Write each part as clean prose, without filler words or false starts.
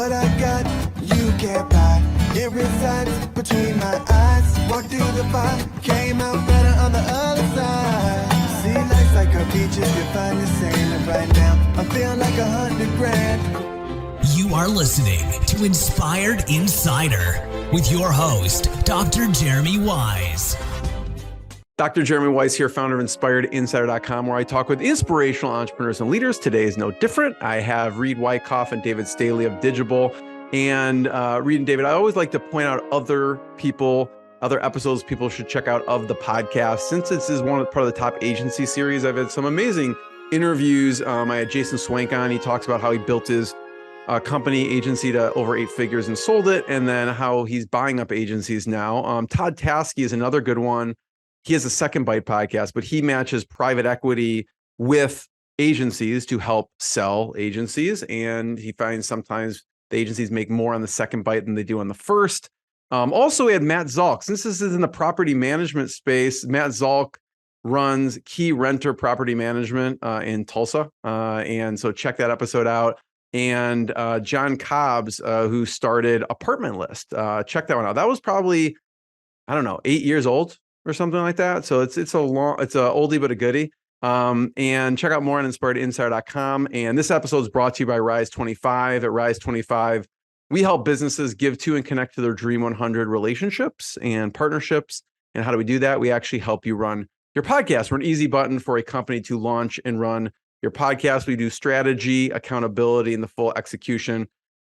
What I got, you can't buy. It resides between my eyes. Walked through the fire, came out better on the other side. See, life's like a beach if you find the sand. And right now, I'm feeling like 100 grand. You are listening to Inspired Insider with your host, Dr. Jeremy Wise. Dr. Jeremy Wise here, founder of InspiredInsider.com, where I talk with inspirational entrepreneurs and leaders. Today is no different. I have Reid Wicoff and David Staley of Digible. And Reid and David, I always like to point out other episodes people should check out of the podcast. Since this is part of the top agency series, I've had some amazing interviews. I had Jason Swank on. He talks about how he built his company agency to over 8 figures and sold it, and then how he's buying up agencies now. Todd Taskey is another good one. He has a Second Bite podcast, but he matches private equity with agencies to help sell agencies. And he finds sometimes the agencies make more on the second bite than they do on the first. Also, we had Matt Zalk. Since this is in the property management space, Matt Zalk runs Key Renter Property Management in Tulsa. And so check that episode out. And John Cobbs, who started Apartment List. Check that one out. That was probably, 8 years old or something like that. So it's a oldie but a goodie. And check out more on InspiredInsider.com. And this episode is brought to you by Rise 25. At Rise 25, we help businesses give to and connect to their Dream 100 relationships and partnerships. And how do we do that? We actually help you run your podcast. We're an easy button for a company to launch and run your podcast. We do strategy, accountability, and the full execution.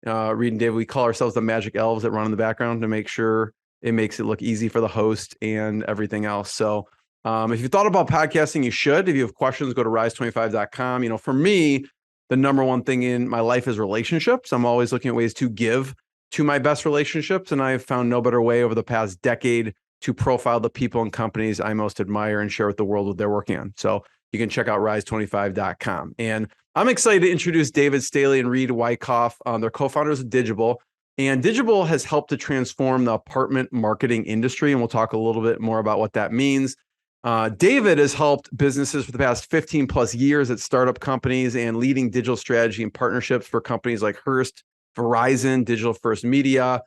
Reid and David, we call ourselves the magic elves that run in the background to make sure it makes it look easy for the host and everything else. So if you thought about podcasting, you should. If you have questions, go to rise25.com. For me, the number one thing in my life is relationships. I'm always looking at ways to give to my best relationships. And I've found no better way over the past decade to profile the people and companies I most admire and share with the world what they're working on. So you can check out rise25.com. And I'm excited to introduce David Staley and Reid Wicoff. They're co-founders of Digible. And Digible has helped to transform the apartment marketing industry. And we'll talk a little bit more about what that means. David has helped businesses for the past 15 plus years at startup companies and leading digital strategy and partnerships for companies like Hearst, Verizon, Digital First Media.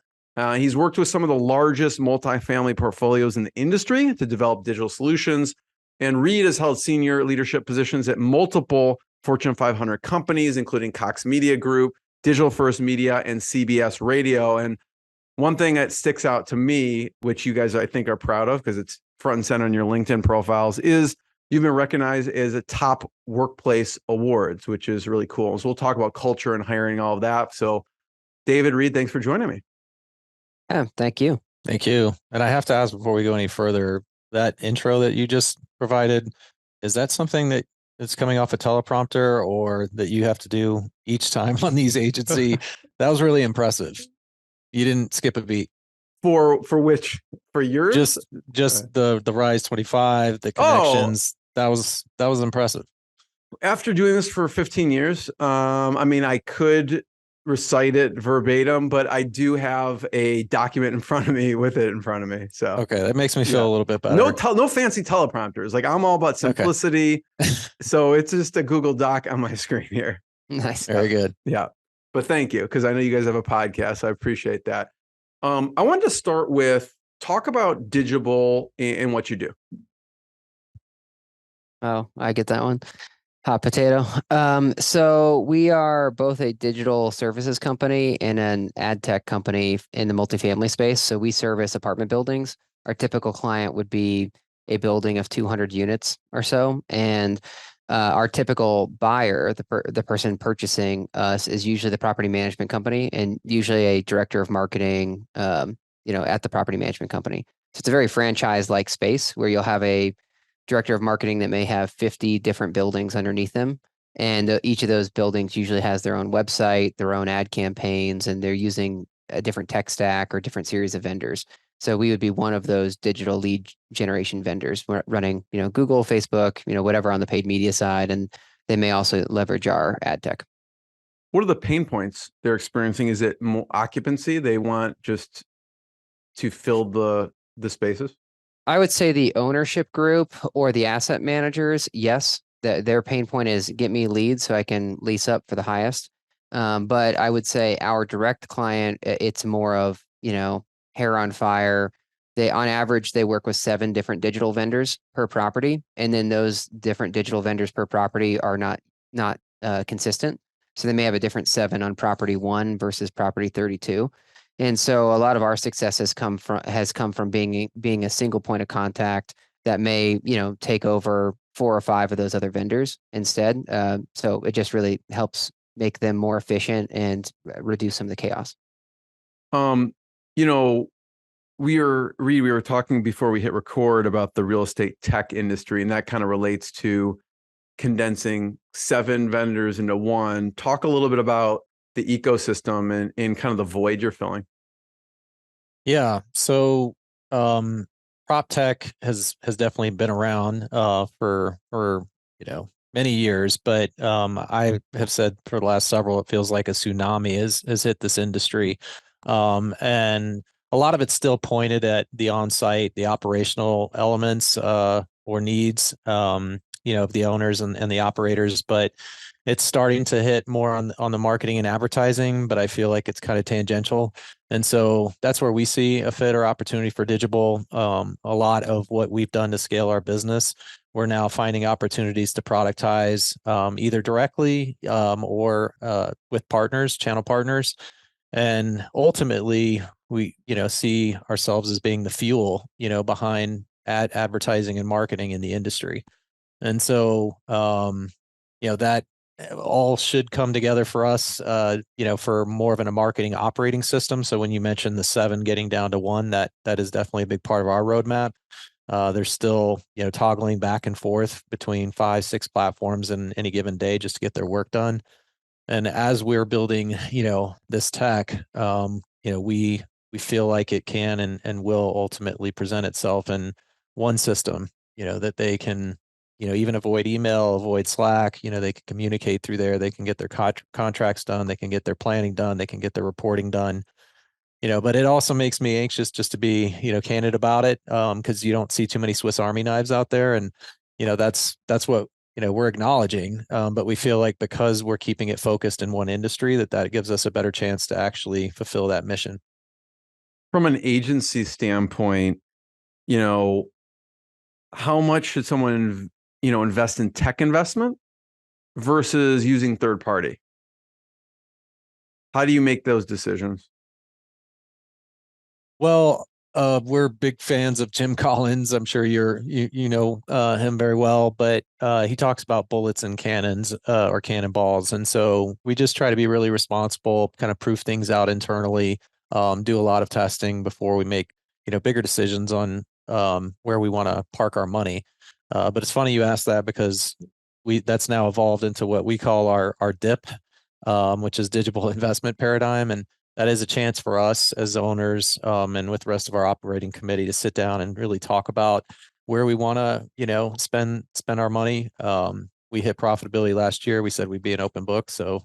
He's worked with some of the largest multifamily portfolios in the industry to develop digital solutions. And Reid has held senior leadership positions at multiple Fortune 500 companies, including Cox Media Group, Digital First Media, and CBS Radio. And one thing that sticks out to me, which you guys I think are proud of because it's front and center on your LinkedIn profiles, is you've been recognized as a top workplace awards, which is really cool. So we'll talk about culture and hiring, all of that. So David, Reid, thanks for joining me. Yeah, thank you. Thank you. And I have to ask before we go any further, that intro that you just provided, is that something that it's coming off a teleprompter or that you have to do each time on these agency? That was really impressive. You didn't skip a beat. For which? For yours? Just the Rise 25, the connections. That was impressive. After doing this for 15 years, I could recite it verbatim, but I do have a document in front of me with it in front of me. So okay, that makes me feel a little bit better. No fancy teleprompters. Like I'm all about simplicity. Okay. So it's just a Google Doc on my screen here. Nice. Very good. Yeah. But thank you, because I know you guys have a podcast. So I appreciate that. I wanted to start with talk about Digible and what you do. Oh, I get that one. Hot potato. So we are both a digital services company and an ad tech company in the multifamily space. So we service apartment buildings. Our typical client would be a building of 200 units or so. And our typical buyer, the person purchasing us, is usually the property management company and usually a director of marketing, at the property management company. So it's a very franchise-like space where you'll have a director of marketing that may have 50 different buildings underneath them. And each of those buildings usually has their own website, their own ad campaigns, and they're using a different tech stack or different series of vendors. So we would be one of those digital lead generation vendors running, Google, Facebook, whatever on the paid media side. And they may also leverage our ad tech. What are the pain points they're experiencing? Is it more occupancy? They want just to fill the spaces? I would say the ownership group or the asset managers, yes. Their pain point is get me leads so I can lease up for the highest. But I would say our direct client, it's more of, hair on fire. On average, they work with 7 different digital vendors per property. And then those different digital vendors per property are not consistent. So they may have a different 7 on property 1 versus property 32. And so a lot of our success has come from being a single point of contact that may, take over 4 or 5 of those other vendors instead. So it just really helps make them more efficient and reduce some of the chaos. You know, we were talking before we hit record about the real estate tech industry, and that kind of relates to condensing 7 vendors into one. Talk a little bit about the ecosystem and kind of the void you're filling. Yeah. So prop tech has definitely been around for many years, but I have said for the last several, it feels like a tsunami has hit this industry. And a lot of it's still pointed at the on-site, the operational elements or needs of the owners and the operators, but it's starting to hit more on the marketing and advertising, but I feel like it's kind of tangential. And so that's where we see a fit or opportunity for Digible. A lot of what we've done to scale our business, we're now finding opportunities to productize either directly or with partners, channel partners. And ultimately, we see ourselves as being the fuel, behind advertising and marketing in the industry. And so, that all should come together for us, for more of a marketing operating system. So when you mentioned the 7 getting down to 1, that is definitely a big part of our roadmap. There's still, toggling back and forth between 5, 6 platforms in any given day just to get their work done. And as we're building, this tech, we feel like it can and will ultimately present itself in one system, that they can, even avoid email, avoid Slack, they can communicate through there. They can get their contracts done. They can get their planning done. They can get their reporting done, but it also makes me anxious just to be, candid about it. Cause you don't see too many Swiss Army knives out there. And, that's what, we're acknowledging, but we feel like because we're keeping it focused in one industry, that gives us a better chance to actually fulfill that mission. From an agency standpoint, how much should someone, invest in tech investment versus using third party? How do you make those decisions? Well, we're big fans of Jim Collins. I'm sure you know him very well, but he talks about bullets and cannons or cannonballs. And so we just try to be really responsible, kind of proof things out internally, do a lot of testing before we make, bigger decisions on where we want to park our money. But it's funny you asked that because that's now evolved into what we call our DIP, which is Digital Investment Paradigm. And that is a chance for us as owners and with the rest of our operating committee to sit down and really talk about where we want to, spend our money. We hit profitability last year. We said we'd be an open book. So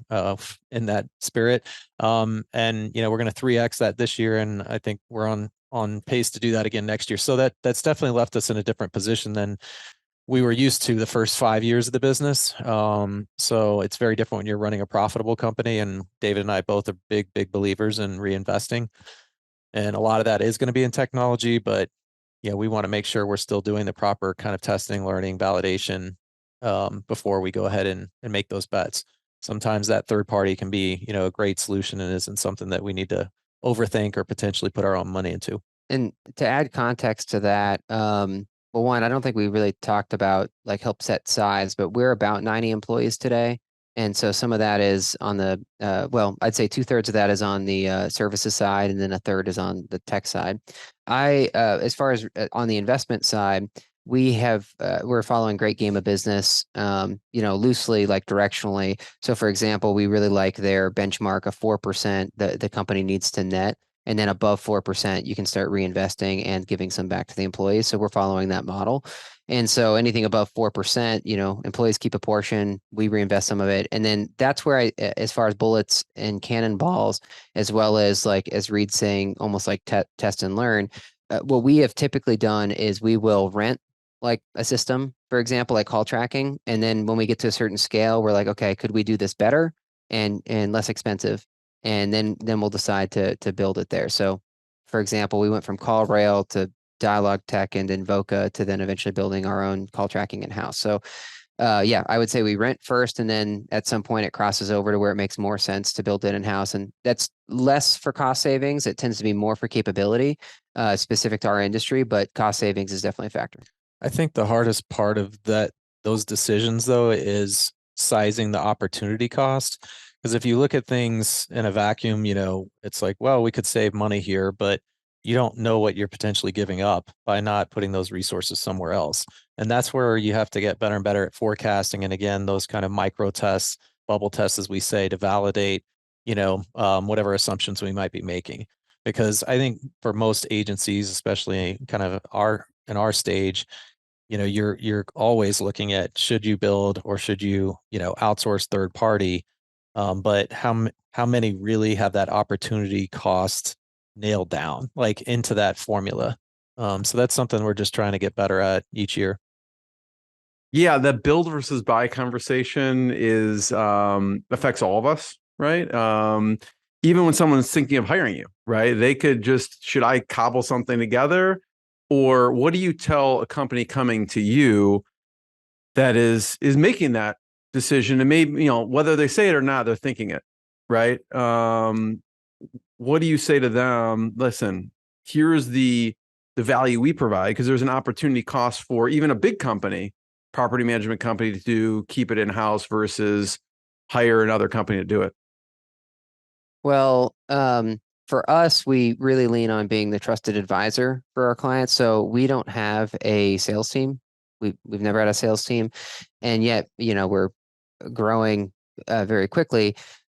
in that spirit, and we're going to 3x that this year. And I think we're on pace to do that again next year. So that's definitely left us in a different position than we were used to the first 5 years of the business. So it's very different when you're running a profitable company. And David and I both are big believers in reinvesting. And a lot of that is going to be in technology, but we want to make sure we're still doing the proper kind of testing, learning, validation before we go ahead and make those bets. Sometimes that third party can be, a great solution and isn't something that we need to overthink or potentially put our own money into. And to add context to that, well, one, I don't think we really talked about like help set size, but we're about 90 employees today. And so some of that is on the, I'd say 2/3 of that is on the services side, and then 1/3 is on the tech side. As far as on the investment side, we're following Great Game of Business, loosely, like directionally. So for example, we really like their benchmark of 4% the company needs to net. And then above 4%, you can start reinvesting and giving some back to the employees. So we're following that model. And so anything above 4%, employees keep a portion, we reinvest some of it. And then that's where as far as bullets and cannonballs, as well as like, as Reid's saying, almost like test and learn, what we have typically done is we will rent like a system, for example, like call tracking. And then when we get to a certain scale, we're like, okay, could we do this better? and less expensive, and then we'll decide to build it there. So, for example, we went from CallRail to Dialogue Tech and Invoca to then eventually building our own call tracking in-house. So yeah, I would say we rent first, and then at some point it crosses over to where it makes more sense to build it in-house. And that's less for cost savings. It tends to be more for capability, specific to our industry, but cost savings is definitely a factor. I think the hardest part of those decisions though is sizing the opportunity cost. Because if you look at things in a vacuum, it's like, well, we could save money here, but you don't know what you're potentially giving up by not putting those resources somewhere else. And that's where you have to get better and better at forecasting. And again, those kind of micro tests, bubble tests, as we say, to validate, whatever assumptions we might be making. Because I think for most agencies, especially kind of in our stage, you're always looking at, should you build or should you, outsource third party? But how many really have that opportunity cost nailed down, like into that formula? So that's something we're just trying to get better at each year. Yeah, the build versus buy conversation is affects all of us, right? Even when someone's thinking of hiring you, right? They could just, should I cobble something together? Or what do you tell a company coming to you that is making that decision? And maybe, whether they say it or not, they're thinking it, right? What do you say to them? Listen, here's the value we provide, because there's an opportunity cost for even a big company, property management company, to keep it in-house versus hire another company to do it. Well, for us, we really lean on being the trusted advisor for our clients. So we don't have a sales team. We've never had a sales team, and yet we're growing very quickly.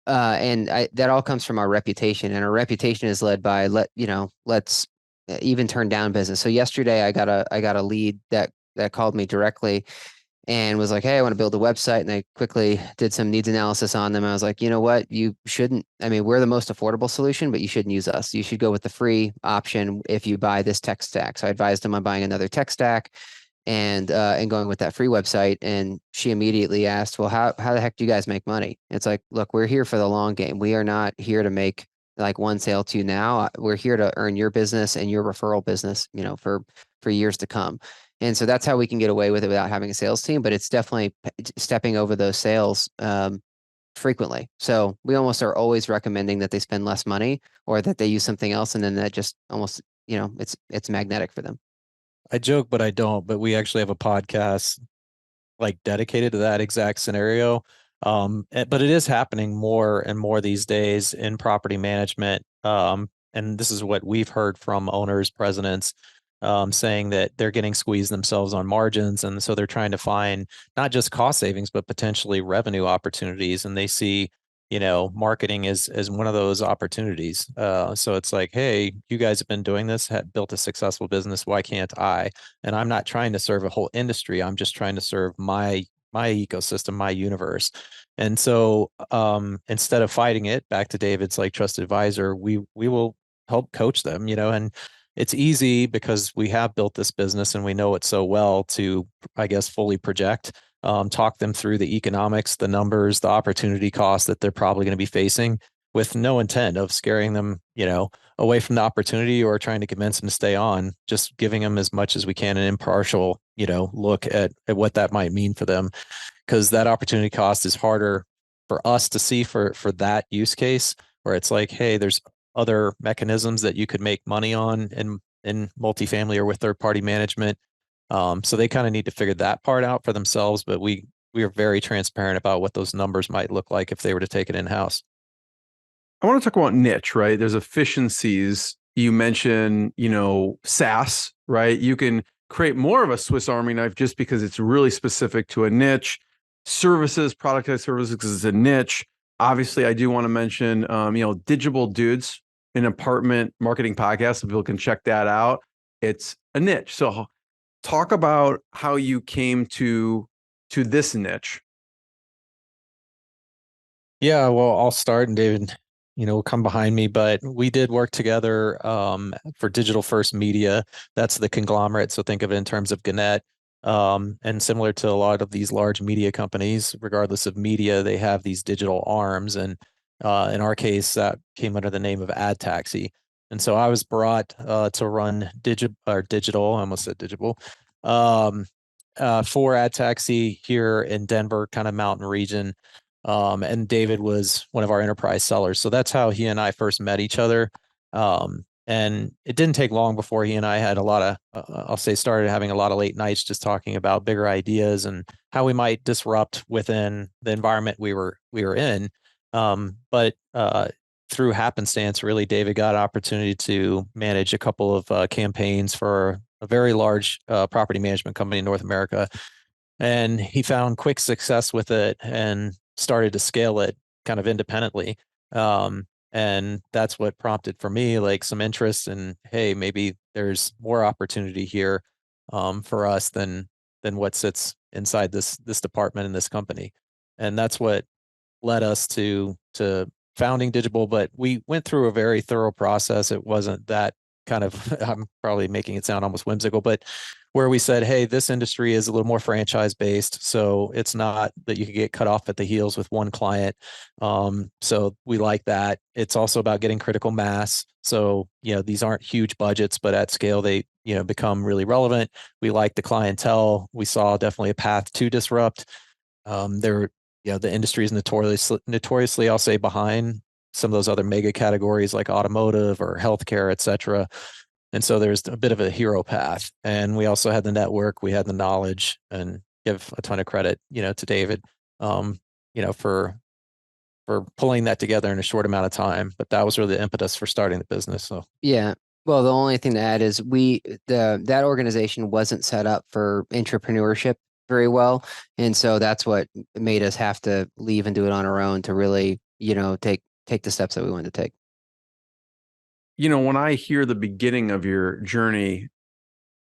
And that all comes from our reputation, and our reputation is led by let's even turn down business. So yesterday I got a lead that called me directly and was like, hey, I want to build a website. And I quickly did some needs analysis on them. I was like, you know what? You shouldn't. I mean, we're the most affordable solution, but you shouldn't use us. You should go with the free option if you buy this tech stack. So I advised him on buying another tech stack and going with that free website. And she immediately asked, well, how the heck do you guys make money? It's like, look, we're here for the long game. We are not here to make like one sale to you now. We're here to earn your business and your referral business, for years to come. And so that's how we can get away with it without having a sales team, but it's definitely stepping over those sales frequently. So we almost are always recommending that they spend less money or that they use something else. And then that just almost, it's magnetic for them. I joke, but I don't, but we actually have a podcast like dedicated to that exact scenario. But it is happening more and more these days in property management. And this is what we've heard from owners, presidents, saying that they're getting squeezed themselves on margins. And so they're trying to find not just cost savings, but potentially revenue opportunities. And they see, marketing as one of those opportunities. So it's like, hey, you guys have been doing this, built a successful business. Why can't I? And I'm not trying to serve a whole industry. I'm just trying to serve my ecosystem, my universe. And so instead of fighting it, back to David's like trusted advisor, we will help coach them, and it's easy because we have built this business and we know it so well to, I guess, fully project, talk them through the economics, the numbers, the opportunity costs that they're probably going to be facing, with no intent of scaring them, away from the opportunity or trying to convince them to stay on, just giving them as much as we can, an impartial, look at what that might mean for them. Because that opportunity cost is harder for us to see for that use case, where it's like, hey, there's other mechanisms that you could make money on in multifamily or with third party management. So they kind of need to figure that part out for themselves. But we are very transparent about what those numbers might look like if they were to take it in-house. I want to talk about niche, right? There's efficiencies. You mentioned, SaaS, right? You can create more of a Swiss Army knife just because it's really specific to a niche. Services, productized services, because it's a niche. Obviously, I do want to mention, Digible Dudes, an apartment marketing podcast. So people can check that out. It's a niche. So talk about how you came to this niche. Yeah, well, I'll start and David, will come behind me, but we did work together for Digital First Media. That's the conglomerate. So think of it in terms of Gannett. And similar to a lot of these large media companies, regardless of media, they have these digital arms. And in our case, that came under the name of Ad Taxi. And so I was brought to run digital, I almost said Digible, for Ad Taxi here in Denver, kind of mountain region. And David was one of our enterprise sellers. So that's how he and I first met each other. And it didn't take long before he and I had a lot of, started having a lot of late nights just talking about bigger ideas and how we might disrupt within the environment we were in. But through happenstance, really, David got an opportunity to manage a couple of campaigns for a very large property management company in North America. And he found quick success with it and started to scale it kind of independently. And that's what prompted for me like some interest in, hey, maybe there's more opportunity here for us than what sits inside this department in this company. And that's what led us to founding Digible. But we went through a very thorough process. It wasn't that kind of, I'm probably making it sound almost whimsical, but where we said, hey, this industry is a little more franchise based. So it's not that you can get cut off at the heels with one client. So we like that. It's also about getting critical mass. So, these aren't huge budgets, but at scale, they, become really relevant. We like the clientele. We saw definitely a path to disrupt. The industry is notoriously, I'll say, behind some of those other mega categories like automotive or healthcare, et cetera. And so there's a bit of a hero path. And we also had the network, we had the knowledge, and give a ton of credit, to David, for pulling that together in a short amount of time. But that was really the impetus for starting the business. So yeah. Well, the only thing to add is that organization wasn't set up for entrepreneurship very well. And so that's what made us have to leave and do it on our own to really, take the steps that we wanted to take. When I hear the beginning of your journey,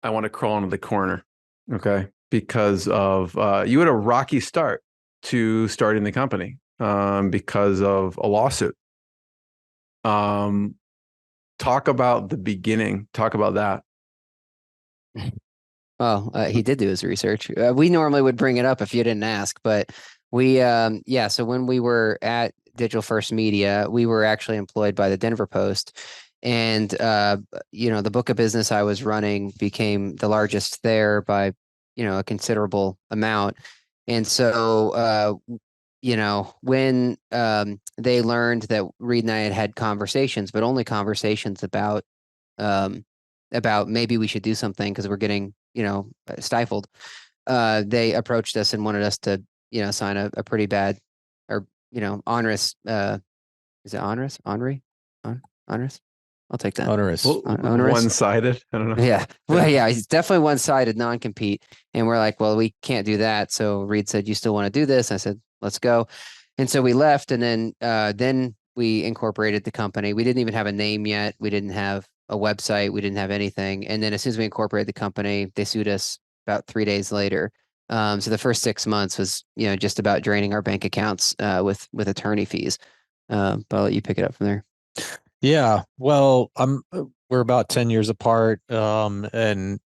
I want to crawl into the corner, okay? Because of you had a rocky start to starting the company because of a lawsuit. Talk about the beginning. Talk about that. Well, he did do his research. We normally would bring it up if you didn't ask, but so when we were at Digital First Media, we were actually employed by the Denver Post. And, the book of business I was running became the largest there by, a considerable amount. And so, when they learned that Reid and I had conversations, but only conversations about maybe we should do something because we're getting, stifled, they approached us and wanted us to, sign a pretty bad or, onerous, is it onerous? Onerous? I'll take that. Onerous. Onerous? One-sided. I don't know. Yeah. Well, yeah, it's definitely one-sided non-compete. And we're like, well, we can't do that. So Reid said, you still want to do this? I said, let's go. And so we left, and then we incorporated the company. We didn't even have a name yet. We didn't have a website. We didn't have anything. And then as soon as we incorporated the company, they sued us about 3 days later. So the first 6 months was, just about draining our bank accounts with attorney fees. But I'll let you pick it up from there. Yeah, well, we're about 10 years apart. And,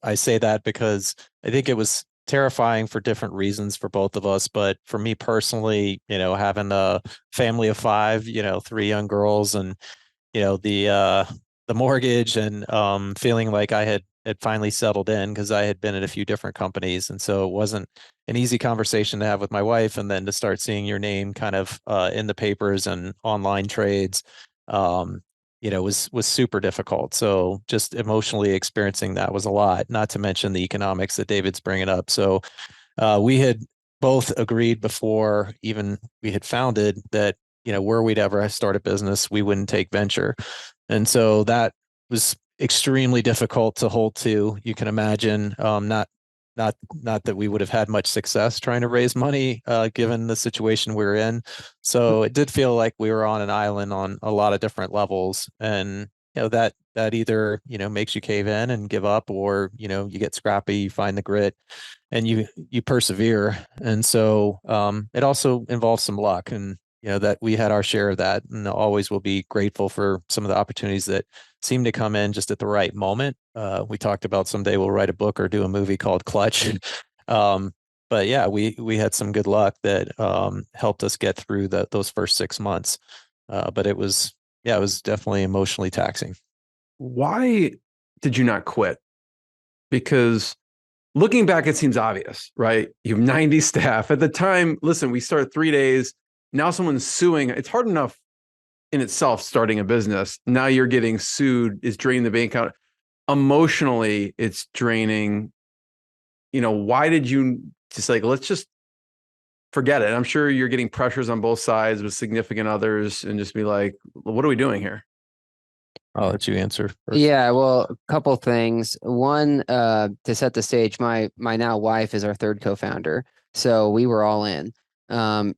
I say that because I think it was terrifying for different reasons for both of us. But for me personally, having a family of 5, 3 young girls, and, the mortgage, and feeling like I had finally settled in because I had been at a few different companies. And so it wasn't an easy conversation to have with my wife. And then to start seeing your name kind of in the papers and online trades, was super difficult. So just emotionally experiencing that was a lot, not to mention the economics that David's bringing up. So we had both agreed before even we had founded that, were we'd ever start a business, we wouldn't take venture. And so that was extremely difficult to hold to. You can imagine, not that we would have had much success trying to raise money, given the situation we were in. So it did feel like we were on an island on a lot of different levels. And, that either, makes you cave in and give up, or, you get scrappy, you find the grit, and you persevere. And so it also involves some luck. And, that we had our share of that, and always will be grateful for some of the opportunities that seem to come in just at the right moment. We talked about someday we'll write a book or do a movie called Clutch. But yeah, we had some good luck that helped us get through those first 6 months. But it was definitely emotionally taxing. Why did you not quit? Because looking back, it seems obvious, right? You have 90 staff at the time. Listen, we started 3 days. Now someone's suing. It's hard enough in itself starting a business. Now you're getting sued, is draining the bank account. Emotionally, it's draining. Why did you just let's just forget it? I'm sure you're getting pressures on both sides with significant others and just be like, what are we doing here? I'll let you answer first. Yeah, well, a couple things. One, to set the stage, my now wife is our third co-founder, so we were all in.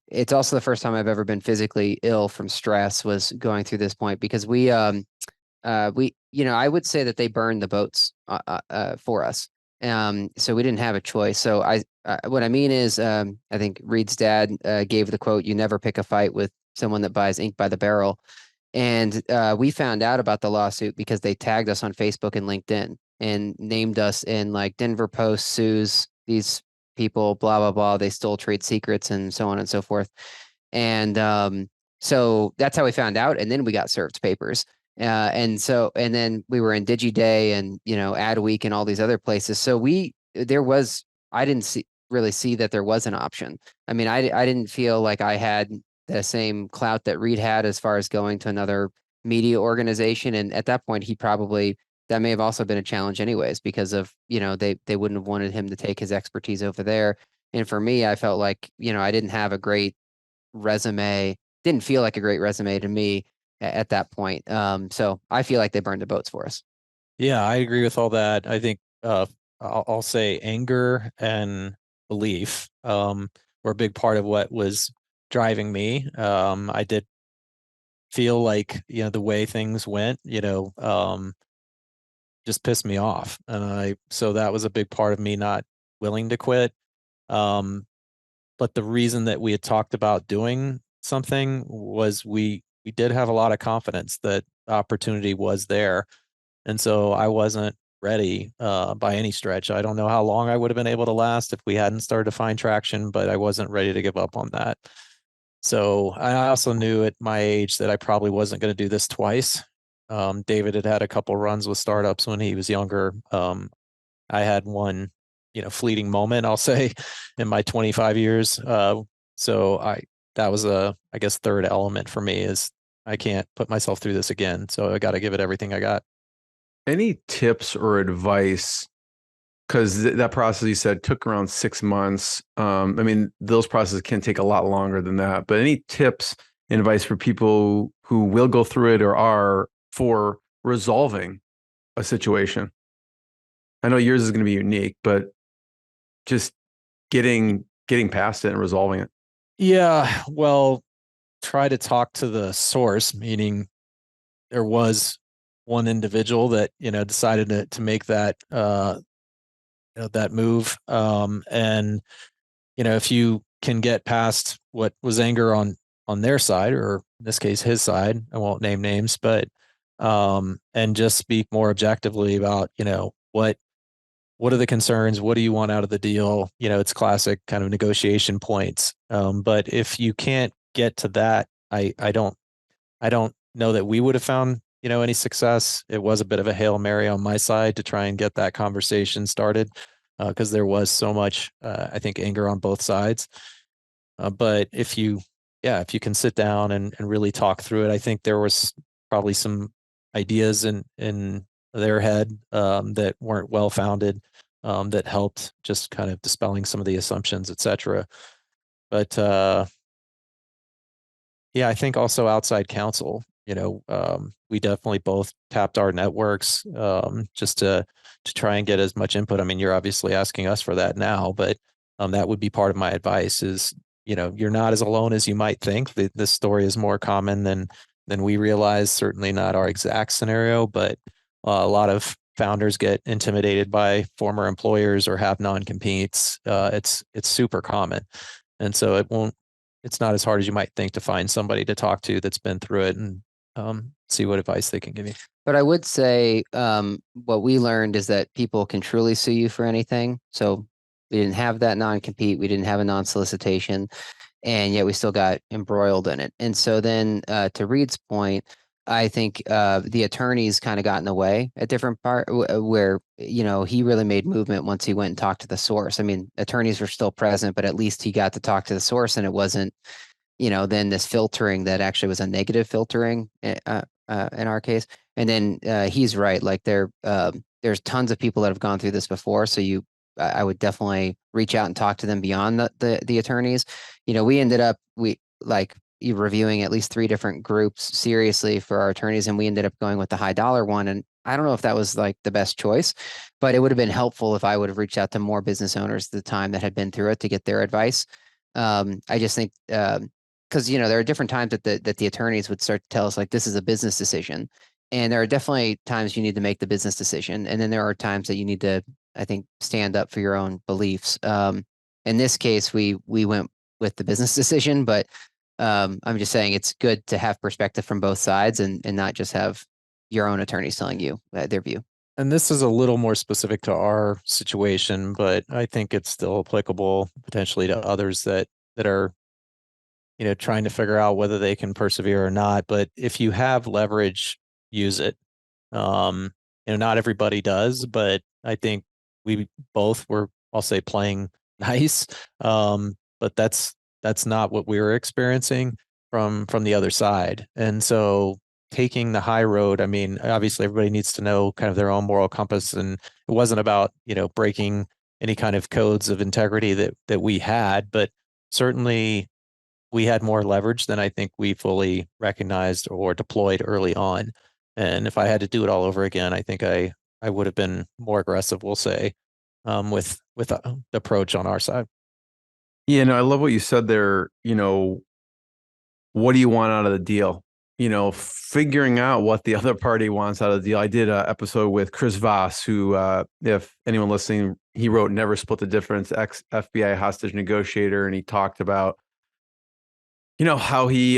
It's also the first time I've ever been physically ill from stress, was going through this point, because I would say that they burned the boats for us. So we didn't have a choice. So what I mean is, I think Reid's dad gave the quote, "You never pick a fight with someone that buys ink by the barrel." And we found out about the lawsuit because they tagged us on Facebook and LinkedIn and named us in Denver Post sues these people, blah, blah, blah. They stole trade secrets and so on and so forth. And so that's how we found out. And then we got served papers. And then we were in DigiDay and, AdWeek and all these other places. So I didn't really see that there was an option. I mean, I didn't feel like I had the same clout that Reid had as far as going to another media organization. And at that point, that may have also been a challenge anyways, because of, they wouldn't have wanted him to take his expertise over there. And for me, I felt like, I didn't have a great resume, didn't feel like a great resume to me at that point. So I feel like they burned the boats for us. Yeah, I agree with all that. I think I'll say anger and belief were a big part of what was driving me. I did feel like, the way things went, just pissed me off. And so that was a big part of me not willing to quit. But the reason that we had talked about doing something was we did have a lot of confidence that the opportunity was there. And so I wasn't ready by any stretch. I don't know how long I would have been able to last if we hadn't started to find traction, but I wasn't ready to give up on that. So I also knew at my age that I probably wasn't going to do this twice. David had a couple runs with startups when he was younger. I had one, fleeting moment, I'll say, in my 25 years. So that was I guess, third element for me is I can't put myself through this again. So I got to give it everything I got. Any tips or advice? Because that process you said took around 6 months. I mean, those processes can take a lot longer than that. But any tips and advice for people who will go through it or are for resolving a situation? I know yours is going to be unique, but just getting past it and resolving it. Yeah, well, try to talk to the source, meaning there was one individual that decided to make that that move. And if you can get past what was anger on their side, or in this case his side, I won't name names, but and just speak more objectively about what are the concerns, what do you want out of the deal? It's classic kind of negotiation points. But if you can't get to that, I don't know that we would have found any success. It was a bit of a Hail Mary on my side to try and get that conversation started, because there was so much, I think, anger on both sides. But if you can sit down and really talk through it, I think there was probably some ideas in their head that weren't well founded, that helped just kind of dispelling some of the assumptions, et cetera. But I think also outside counsel. We definitely both tapped our networks just to try and get as much input. I mean, you're obviously asking us for that now, but that would be part of my advice is, you're not as alone as you might think. This story is more common than we realize, certainly not our exact scenario, but a lot of founders get intimidated by former employers or have non-competes. It's super common. And so it won't it's not as hard as you might think to find somebody to talk to that's been through it and see what advice they can give you. But I would say what we learned is that people can truly sue you for anything. So we didn't have that non-compete. We didn't have a non-solicitation, and yet we still got embroiled in it. And so then to Reed's point, I think the attorneys kind of got in the way at different where, he really made movement once he went and talked to the source. I mean, attorneys were still present, but at least he got to talk to the source, and it wasn't, then this filtering that actually was a negative filtering in our case. And then he's right. Like there's tons of people that have gone through this before. So I would definitely reach out and talk to them beyond the attorneys. We ended up, reviewing at least 3 different groups seriously for our attorneys. And we ended up going with the high dollar one. And I don't know if that was like the best choice, but it would have been helpful if I would have reached out to more business owners at the time that had been through it to get their advice. I just think, because there are different times that the attorneys would start to tell us like this is a business decision, and there are definitely times you need to make the business decision, and then there are times that you need to, I think, stand up for your own beliefs. In this case, we went with the business decision, but I'm just saying it's good to have perspective from both sides and not just have your own attorneys telling you their view. And this is a little more specific to our situation, but I think it's still applicable potentially to others that are trying to figure out whether they can persevere or not. But if you have leverage, use it. Not everybody does, but I think we both were, I'll say, playing nice. But that's not what we were experiencing from the other side. And so taking the high road, I mean, obviously everybody needs to know kind of their own moral compass. And it wasn't about, breaking any kind of codes of integrity that we had, but certainly we had more leverage than I think we fully recognized or deployed early on. And if I had to do it all over again, I think I would have been more aggressive, we'll say, with the approach on our side. Yeah, no, I love what you said there. What do you want out of the deal? Figuring out what the other party wants out of the deal. I did an episode with Chris Voss, who, if anyone listening, he wrote Never Split the Difference, ex-FBI hostage negotiator, and he talked about how he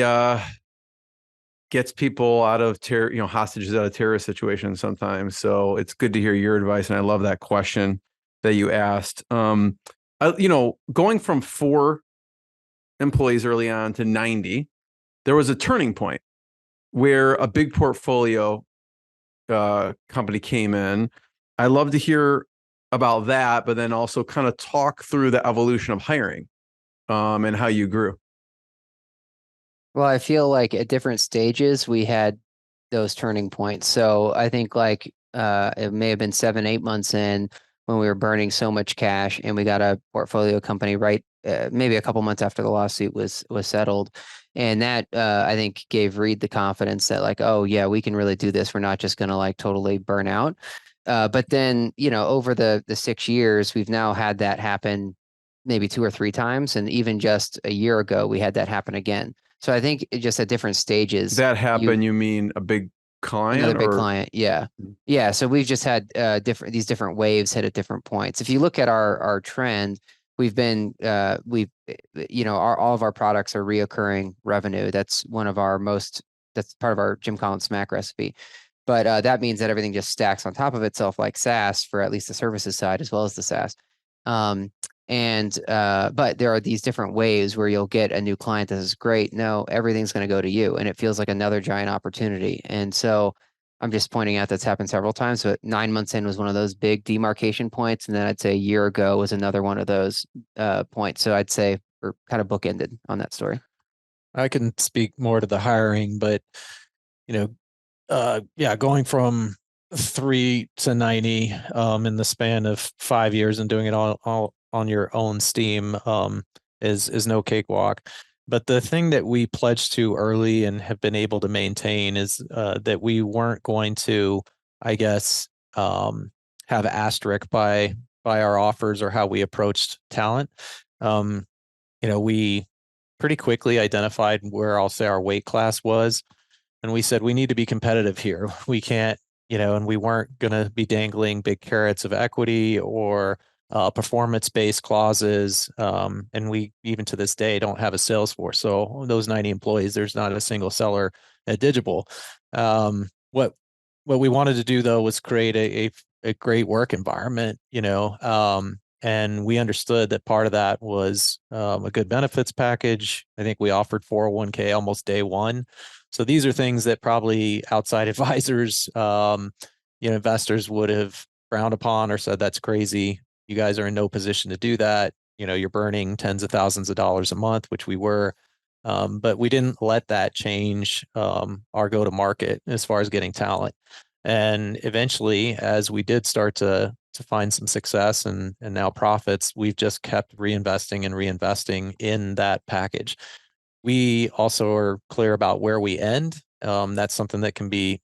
gets people out of hostages out of terrorist situations sometimes. So it's good to hear your advice, and I love that question that you asked. Going from 4 employees early on to 90, there was a turning point where a big portfolio company came in. I love to hear about that, but then also kind of talk through the evolution of hiring and how you grew. Well, I feel like at different stages we had those turning points. So I think it may have been 7, 8 months in when we were burning so much cash, and we got a portfolio company right maybe a couple months after the lawsuit was settled. And that I think gave Reed the confidence that like, oh yeah, we can really do this. We're not just going to totally burn out. But then, over the 6 years, we've now had that happen maybe 2 or 3 times. And even just a year ago, we had that happen again. So I think just at different stages. That happened, you mean a big client? Another big client, yeah. Yeah, so we've just had these different waves hit at different points. If you look at our trend, we've been, all of our products are reoccurring revenue. That's that's part of our Jim Collins Smack recipe. But that means that everything just stacks on top of itself like SaaS for at least the services side as well as the SaaS. But there are these different ways where you'll get a new client that is great. No, everything's going to go to you, and it feels like another giant opportunity. And so I'm just pointing out that's happened several times. But 9 months in was one of those big demarcation points, and then I'd say a year ago was another one of those points. So I'd say we're kind of bookended on that story. I can speak more to the hiring, but going from 3 to 90 in the span of 5 years and doing it all on your own steam is no cakewalk. But the thing that we pledged to early and have been able to maintain is that we weren't going to, I guess, have asterisk by our offers or how we approached talent. We pretty quickly identified where I'll say our weight class was. And we said, we need to be competitive here. We can't, and we weren't going to be dangling big carrots of equity or performance-based clauses. And we, even to this day, don't have a sales force. So those 90 employees, there's not a single seller at Digible. What we wanted to do, though, was create a great work environment, and we understood that part of that was a good benefits package. I think we offered 401k almost day one. So these are things that probably outside advisors, investors would have frowned upon or said, that's crazy. You guys are in no position to do that. You're burning tens of thousands of dollars a month, which we were. But we didn't let that change our go-to-market as far as getting talent. And eventually, as we did start to find some success and now profits, we've just kept reinvesting and reinvesting in that package. We also are clear about where we end. That's something that can be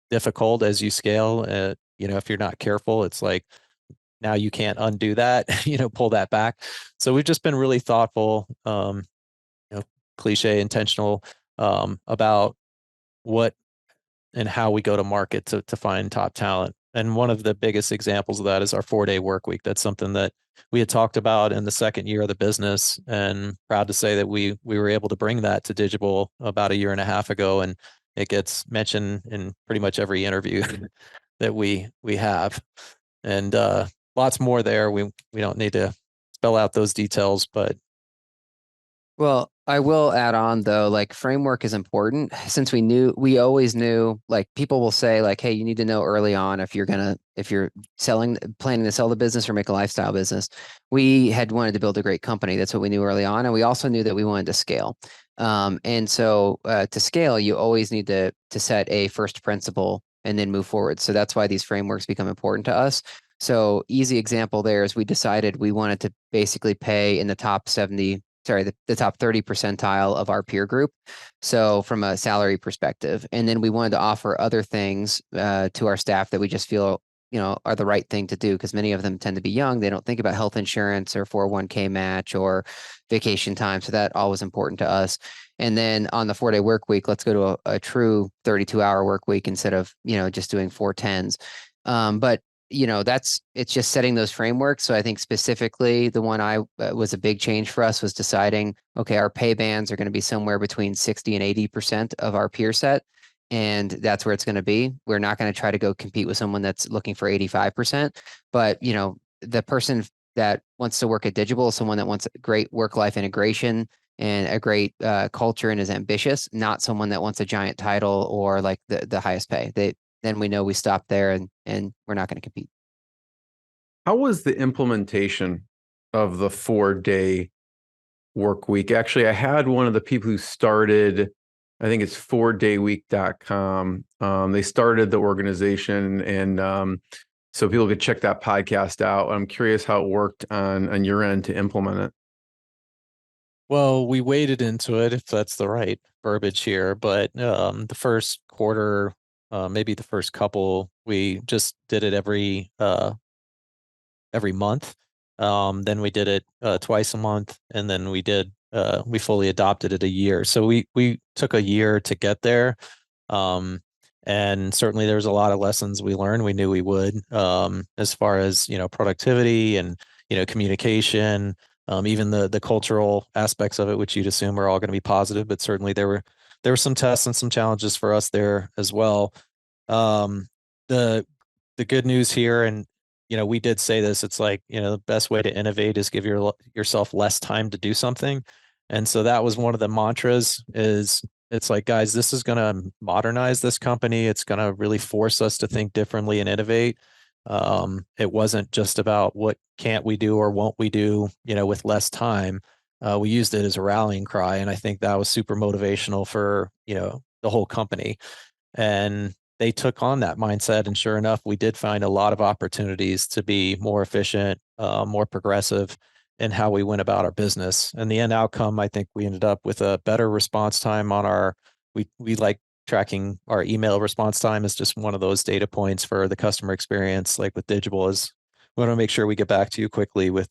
difficult as you scale. If you're not careful, it's like now you can't undo that, pull that back. So we've just been really thoughtful, cliche, intentional about what and how we go to market to find top talent. And one of the biggest examples of that is our 4-day work week. That's something that we had talked about in the second year of the business, and proud to say that we were able to bring that to Digible about 1.5 years ago. And it gets mentioned in pretty much every interview that we have. And lots more there. We don't need to spell out those details, but. Well, I will add on though, like framework is important since we always knew, like people will say like, hey, you need to know early on if you're planning to sell the business or make a lifestyle business. We had wanted to build a great company. That's what we knew early on. And we also knew that we wanted to scale. And so to scale, you always need to set a first principle and then move forward. So that's why these frameworks become important to us. So easy example there is we decided we wanted to basically pay in the top the top 30 percentile of our peer group. So from a salary perspective, and then we wanted to offer other things to our staff that we just feel, are the right thing to do, because many of them tend to be young. They don't think about health insurance or 401k match or vacation time. So that all was important to us. And then on the 4-day work week, let's go to a true 32-hour work week instead of, just doing 410s. But it's just setting those frameworks. So I think specifically the one was a big change for us was deciding, okay, our pay bands are going to be somewhere between 60 and 80% of our peer set. And that's where it's going to be. We're not going to try to go compete with someone that's looking for 85%. But, the person that wants to work at Digible is someone that wants great work-life integration and a great culture and is ambitious, not someone that wants a giant title or like the highest pay. Then we know we stop there and we're not going to compete. How was the implementation of the 4-day work week? Actually, I had one of the people who started, I think it's 4dayweek.com. They started the organization, and so people could check that podcast out. I'm curious how it worked on your end to implement it. Well, we waded into it, if that's the right verbiage here, but the first quarter, maybe the first couple, we just did it every month. Then we did it twice a month, and then we fully adopted it a year. So we took a year to get there. And certainly there's a lot of lessons we learned. We knew we would, as far as, productivity and, communication, even the cultural aspects of it, which you'd assume are all going to be positive, but certainly there were some tests and some challenges for us there as well. The good news here, and we did say this, it's like, the best way to innovate is give yourself less time to do something. And so that was one of the mantras. It's like, guys, this is going to modernize this company. It's going to really force us to think differently and innovate. It wasn't just about what can't we do or won't we do, with less time. We used it as a rallying cry. And I think that was super motivational for, the whole company. And they took on that mindset. And sure enough, we did find a lot of opportunities to be more efficient, more progressive in how we went about our business. And the end outcome, I think we ended up with a better response time on we like tracking our email response time is just one of those data points for the customer experience. Like with Digible, is we want to make sure we get back to you quickly with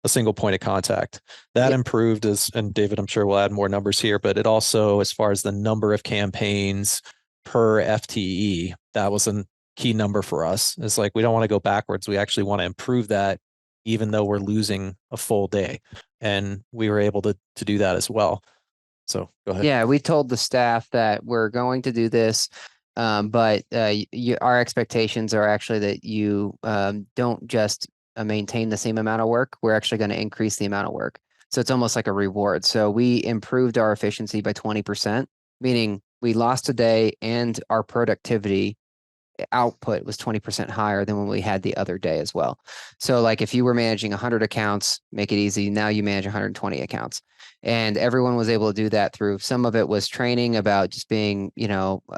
a single point of contact. That improved and David, I'm sure we'll add more numbers here, but it also, as far as the number of campaigns per FTE, that was a key number for us. It's like, we don't want to go backwards. We actually want to improve that even though we're losing a full day. And we were able to do that as well. So go ahead. Yeah, we told the staff that we're going to do this, but our expectations are actually that you don't just maintain the same amount of work. We're actually going to increase the amount of work. So it's almost like a reward. So we improved our efficiency by 20%, meaning we lost a day and our productivity output was 20% higher than when we had the other day as well. So like if you were managing 100 accounts, make it easy. Now you manage 120 accounts. And everyone was able to do that through, some of it was training about just being,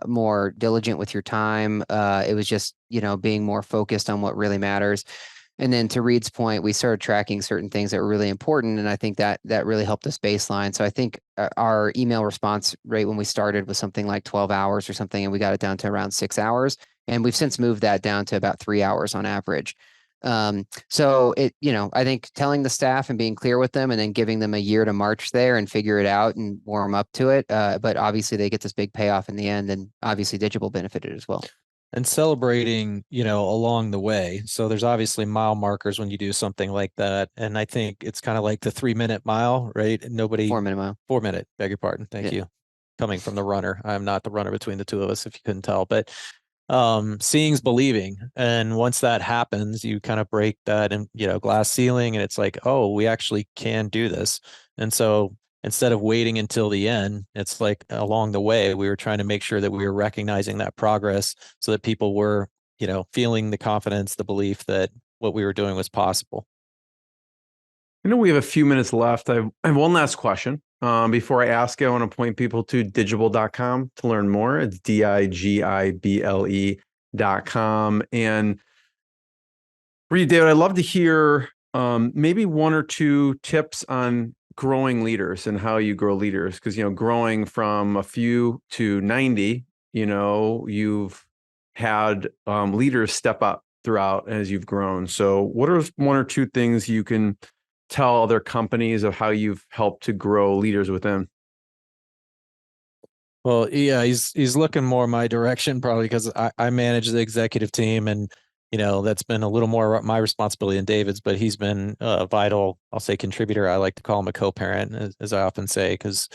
more diligent with your time. It was just, being more focused on what really matters. And then to Reid's point, we started tracking certain things that were really important. And I think that really helped us baseline. So I think our email response rate when we started was something like 12 hours or something, and we got it down to around 6 hours. And we've since moved that down to about 3 hours on average. So I think telling the staff and being clear with them and then giving them a year to march there and figure it out and warm up to it. But obviously they get this big payoff in the end, and obviously Digible benefited as well. And celebrating, along the way. So there's obviously mile markers when you do something like that. And I think it's kind of like the 3-minute mile, right? And 4-minute mile. 4-minute, beg your pardon. Thank you. Coming from the runner. I'm not the runner between the two of us, if you couldn't tell, but seeing's believing. And once that happens, you kind of break that and, glass ceiling, and it's like, oh, we actually can do this. And so instead of waiting until the end, it's like along the way, we were trying to make sure that we were recognizing that progress so that people were, feeling the confidence, the belief that what we were doing was possible. I know we have a few minutes left. I have one last question. Before I ask it, I want to point people to digible.com to learn more. It's digible.com. And Reid, David, I'd love to hear maybe one or two tips on growing leaders and how you grow leaders. Because, growing from a few to 90, you've had leaders step up throughout as you've grown. So what are one or two things you can tell other companies of how you've helped to grow leaders within? Well, yeah, he's looking more my direction, probably because I manage the executive team, and that's been a little more my responsibility than David's, but he's been a vital, I'll say, contributor. I like to call him a co-parent, as I often say, because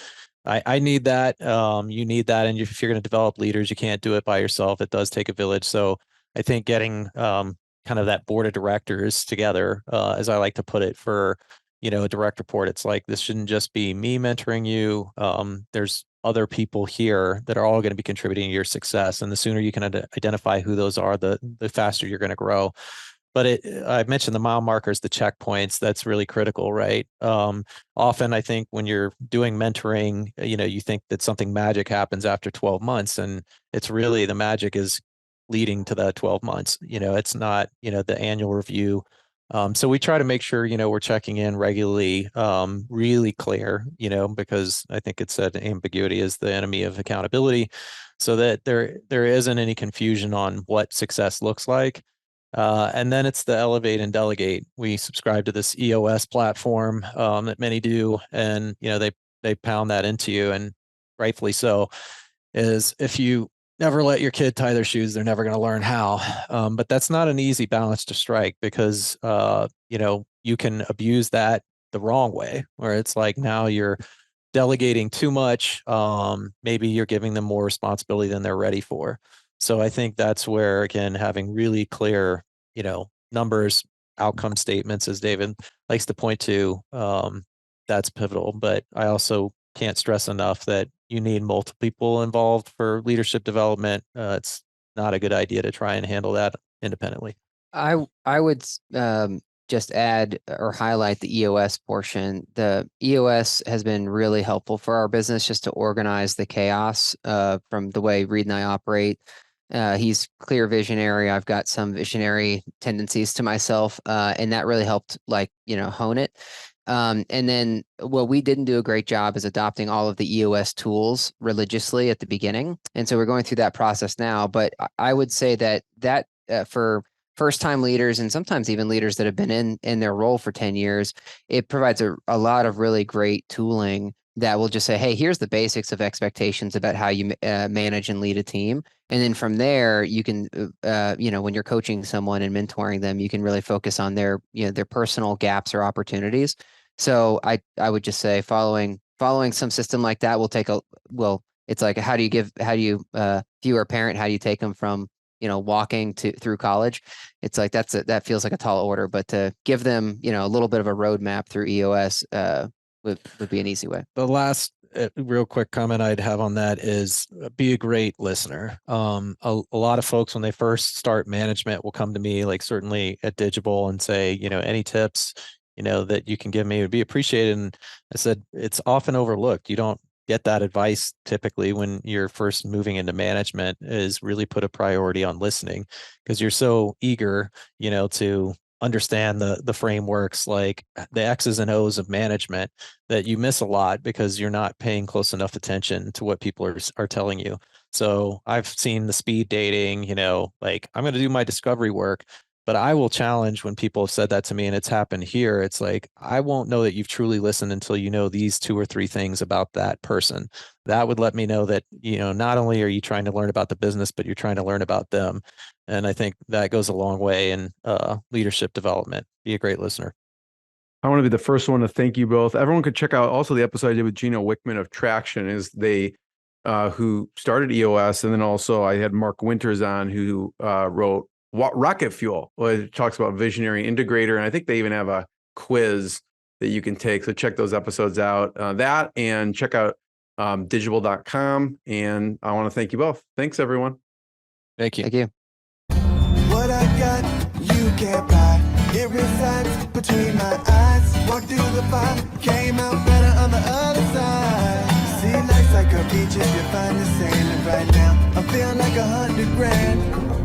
I need that. You need that, and if you're going to develop leaders, you can't do it by yourself. It does take a village. So I think getting kind of that board of directors together, as I like to put it, for a direct report. It's like, this shouldn't just be me mentoring you. There's other people here that are all going to be contributing to your success. And the sooner you can identify who those are, the faster you're going to grow. But I mentioned the mile markers, the checkpoints. That's really critical, right? Often I think when you're doing mentoring, you think that something magic happens after 12 months. And it's really, the magic is leading to that 12 months. It's not, the annual review. So we try to make sure, we're checking in regularly, really clear, because I think it said ambiguity is the enemy of accountability, so that there isn't any confusion on what success looks like. And then it's the elevate and delegate. We subscribe to this EOS platform that many do, and they pound that into you, and rightfully so. Is if you never let your kid tie their shoes, they're never going to learn how. But that's not an easy balance to strike, because, you can abuse that the wrong way, where it's like, now you're delegating too much. Maybe you're giving them more responsibility than they're ready for. So I think that's where, again, having really clear, numbers, outcome statements, as David likes to point to, that's pivotal. But I also can't stress enough that you need multiple people involved for leadership development. It's not a good idea to try and handle that independently. I would just add or highlight the EOS portion. The EOS has been really helpful for our business, just to organize the chaos from the way Reid and I operate. He's clear visionary. I've got some visionary tendencies to myself, and that really helped, hone it. And then what we didn't do a great job is adopting all of the EOS tools religiously at the beginning. And so we're going through that process now. But I would say that for first-time leaders, and sometimes even leaders that have been in their role for 10 years, it provides a lot of really great tooling that will just say, hey, here's the basics of expectations about how you manage and lead a team. And then from there, you can, when you're coaching someone and mentoring them, you can really focus on their personal gaps or opportunities. So I would just say following some system like that it's like, if you are a parent, how do you take them from, walking through college? It's like, that feels like a tall order, but to give them, a little bit of a roadmap through EOS would be an easy way. The last real quick comment I'd have on that is be a great listener. A lot of folks, when they first start management, will come to me, like certainly at Digible, and say, any tips, that you can give me would be appreciated. And I said, it's often overlooked. You don't get that advice typically when you're first moving into management, is really put a priority on listening, because you're so eager, to understand the frameworks, like the X's and O's of management, that you miss a lot because you're not paying close enough attention to what people are telling you. So I've seen the speed dating, like, I'm going to do my discovery work, but I will challenge when people have said that to me, and it's happened here. It's like, I won't know that you've truly listened until you know these 2 or 3 things about that person. That would let me know that, not only are you trying to learn about the business, but you're trying to learn about them. And I think that goes a long way in leadership development. Be a great listener. I want to be the first one to thank you both. Everyone could check out also the episode I did with Gino Wickman of Traction, is they who started EOS. And then also I had Mark Winters on, who wrote Rocket Fuel, which talks about visionary integrator. And I think they even have a quiz that you can take. So check those episodes out, that, and check out digible.com. And I want to thank you both. Thanks, everyone. Thank you. Thank you. What I got, you can't buy. It resides between my eyes. Walked through the fire, came out better on the other side. See, life's like a beach if you find the sand. And right now, I feel like $100 grand.